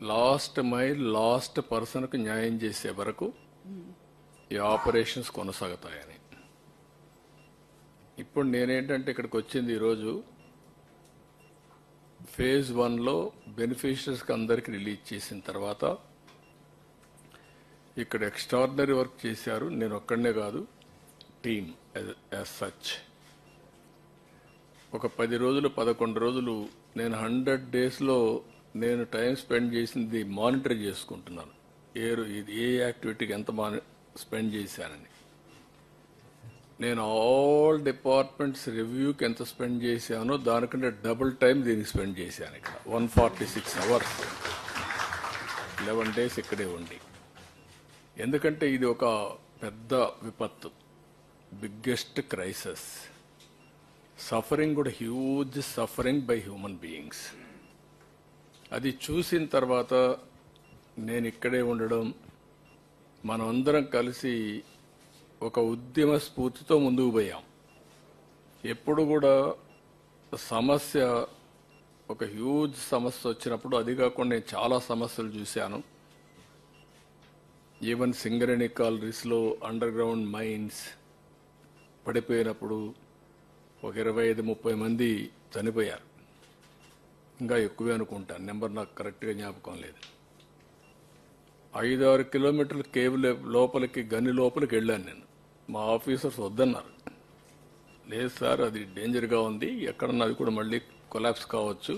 Last mile last పర్సన్కు న్యాయం చేసే వరకు ఈ ఆపరేషన్స్ కొనసాగుతాయని. ఇప్పుడు నేనేంటంటే ఇక్కడికి వచ్చింది ఈరోజు ఫేజ్ 1లో బెనిఫిషరీస్కి అందరికి రిలీజ్ చేసిన తర్వాత ఇక్కడ ఎక్స్ట్రాడినరీ వర్క్ చేశారు. నేను ఒక్కడనే కాదు, టీమ్ యాజ్ సచ్. ఒక 10 రోజులు 11 రోజులు నేను 100 డేస్లో నేను టైం స్పెండ్ చేసింది మానిటర్ చేసుకుంటున్నాను. ఏ యాక్టివిటీకి ఎంత స్పెండ్ చేశానని. నేను ఆల్ డిపార్ట్మెంట్స్ రివ్యూకి ఎంత స్పెండ్ చేశానో దానికంటే డబుల్ టైం దీనికి స్పెండ్ చేశాను. ఇక్కడ 146 అవర్స్ 11 డేస్ ఇక్కడే ఉండి. ఎందుకంటే ఇది ఒక పెద్ద విపత్తు, బిగ్గెస్ట్ క్రైసిస్. సఫరింగ్ కూడా huge suffering by human beings. అది చూసిన తర్వాత నేను ఇక్కడే ఉండడం, మనమందరం కలిసి ఒక ఉద్యమ స్ఫూర్తితో ముందుకు పోయాం. ఎప్పుడు కూడా సమస్య ఒక హ్యూజ్ సమస్య వచ్చినప్పుడు, అది కాకుండా నేను చాలా సమస్యలు చూశాను. ఈవెన్ సింగరేణి కాలరీస్లో అండర్ గ్రౌండ్ మైన్స్ పడిపోయినప్పుడు ఒక 25-30 మంది చనిపోయారు. ఇంకా ఎక్కువే అనుకుంటాను, నెంబర్ నాకు కరెక్ట్గా జ్ఞాపకం లేదు. 5-6 కిలోమీటర్ల కేవ్ లోపలికి, గని లోపలికి వెళ్ళాను నేను. మా ఆఫీసర్స్ వద్దన్నారు. లేదు సార్, అది డేంజర్గా ఉంది, ఎక్కడన్నా అది కూడా మళ్ళీ కొలాప్స్ కావచ్చు,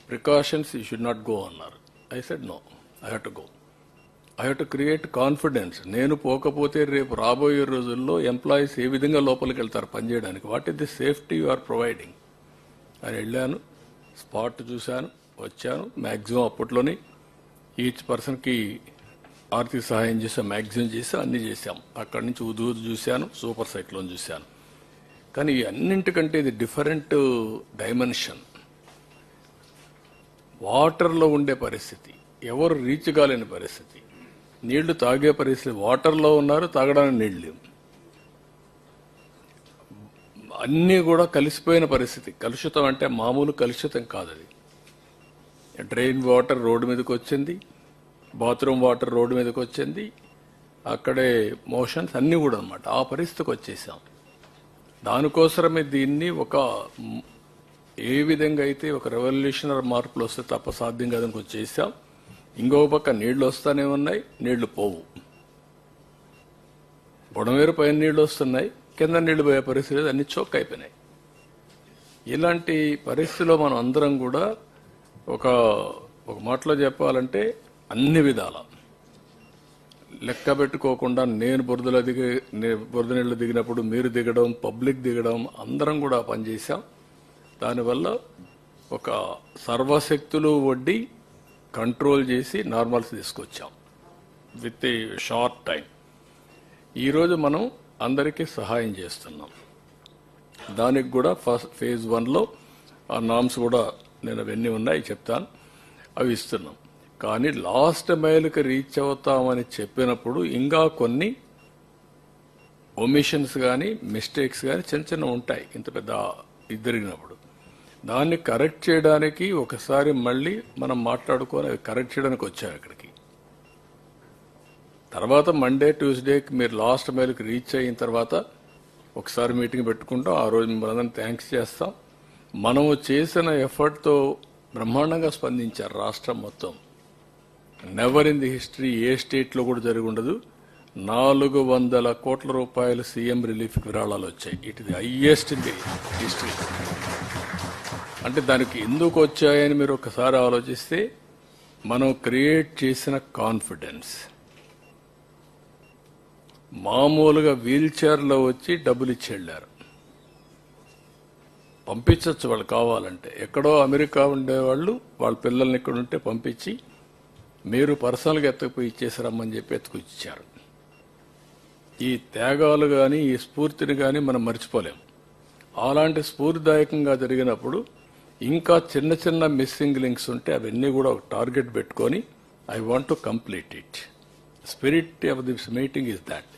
precautions you should not go అన్నారు. I said no, I have to go. I have to create confidence. నేను పోకపోతే రేపు రాబోయే రోజుల్లో ఎంప్లాయీస్ ఏ విధంగా లోపలికి వెళ్తారు పనిచేయడానికి. What is the safety you are providing అని వెళ్ళాను. స్పాట్ చూశాను, వచ్చాను. మ్యాక్సిమం అప్పట్లోనే ఈచ్ పర్సన్కి ఆర్థిక సహాయం చేసాం, మ్యాక్సిమం చేసాం, అన్నీ చేశాం. అక్కడి నుంచి ఉదూదు చూశాను, సూపర్ సైక్లోన్ చూశాను. కానీ ఈ అన్నింటికంటే ఇది డిఫరెంట్ డైమెన్షన్. వాటర్లో ఉండే పరిస్థితి, ఎవరు రీచ్ కాలేని పరిస్థితి, నీళ్లు తాగే పరిస్థితి. వాటర్లో ఉన్నారు, తాగడానికి నీళ్లు అన్నీ కూడా కలిసిపోయిన పరిస్థితి. కలుషితం అంటే మామూలు కలుషితం కాదు. అది డ్రైన్ వాటర్ రోడ్డు మీదకి వచ్చింది, బాత్రూమ్ వాటర్ రోడ్డు మీదకి వచ్చింది, అక్కడే మోషన్స్ అన్నీ కూడా అన్నమాట. ఆ పరిస్థితికి వచ్చేసాం. దానికోసమే దీన్ని ఒక ఏ విధంగా అయితే ఒక రెవల్యూషనరీ మార్పులు వస్తే తప్ప సాధ్యం కాదని వచ్చేసాం. ఇంకో పక్క నీళ్లు వస్తానే ఉన్నాయి, నీళ్లు పోవు. బుడమేరు పైన నీళ్లు వస్తున్నాయి, కింద నీళ్లు పోయే పరిస్థితి, అన్ని చోక్ అయిపోయినాయి. ఇలాంటి పరిస్థితిలో మనం అందరం కూడా ఒక మాటలో చెప్పాలంటే అన్ని విధాల లెక్క పెట్టుకోకుండా, నేను బురద నీళ్లు దిగినప్పుడు మీరు దిగడం, పబ్లిక్ దిగడం, అందరం కూడా పనిచేశాం. దానివల్ల ఒక సర్వశక్తులు వడ్డీ కంట్రోల్ చేసి నార్మల్స్ తీసుకొచ్చాం విత్ ఏ షార్ట్ టైం. ఈరోజు మనం అందరికీ సహాయం చేస్తున్నాం. దానికి కూడా ఫేజ్ 1లో ఆ నామ్స్ కూడా నేను అవన్నీ ఉన్నాయి చెప్తాను, అవి ఇస్తున్నాం. కానీ లాస్ట్ మైల్కి రీచ్ అవుతామని చెప్పినప్పుడు ఇంకా కొన్ని ఒమిషన్స్ కానీ మిస్టేక్స్ కానీ చిన్న చిన్న ఉంటాయి. ఇంత పెద్ద జరిగినప్పుడు దాన్ని కరెక్ట్ చేయడానికి ఒకసారి మళ్ళీ మనం మాట్లాడుకొని అవి కరెక్ట్ చేయడానికి వచ్చాం ఇక్కడికి. తర్వాత మండే ట్యూస్డేకి మీరు లాస్ట్ మైల్కి రీచ్ అయిన తర్వాత ఒకసారి మీటింగ్ పెట్టుకుంటాం. ఆ రోజు మిమ్మల్ని థ్యాంక్స్ చేస్తాం. మనము చేసిన ఎఫర్ట్తో బ్రహ్మాండంగా స్పందించారు రాష్ట్రం మొత్తం. నెవర్ ఇన్ ది హిస్టరీ ఏ స్టేట్లో కూడా జరిగి ఉండదు. 400 కోట్ల రూపాయలు సీఎం రిలీఫ్ విరాళాలు వచ్చాయి. It the highest in the history. అంటే దానికి ఎందుకు వచ్చాయని మీరు ఒకసారి ఆలోచిస్తే, మనం క్రియేట్ చేసిన కాన్ఫిడెన్స్. మామూలుగా వీల్ చైర్లో వచ్చి డబ్బులు ఇచ్చి వెళ్ళారు. పంపించవచ్చు వాళ్ళు కావాలంటే. ఎక్కడో అమెరికా ఉండేవాళ్ళు వాళ్ళ పిల్లల్ని ఇక్కడ ఉంటే పంపించి మీరు పర్సనల్గా ఎత్తకపోయి ఇచ్చేసారమ్మని చెప్పి ఎత్తుకొచ్చారు. ఈ త్యాగాలు కానీ ఈ స్ఫూర్తిని కానీ మనం మర్చిపోలేం. అలాంటి స్ఫూర్తిదాయకంగా జరిగినప్పుడు ఇంకా చిన్న చిన్న మిస్సింగ్ లింక్స్ ఉంటే అవన్నీ కూడా ఒక టార్గెట్ పెట్టుకొని I want to complete it. Spirit of this meeting is that.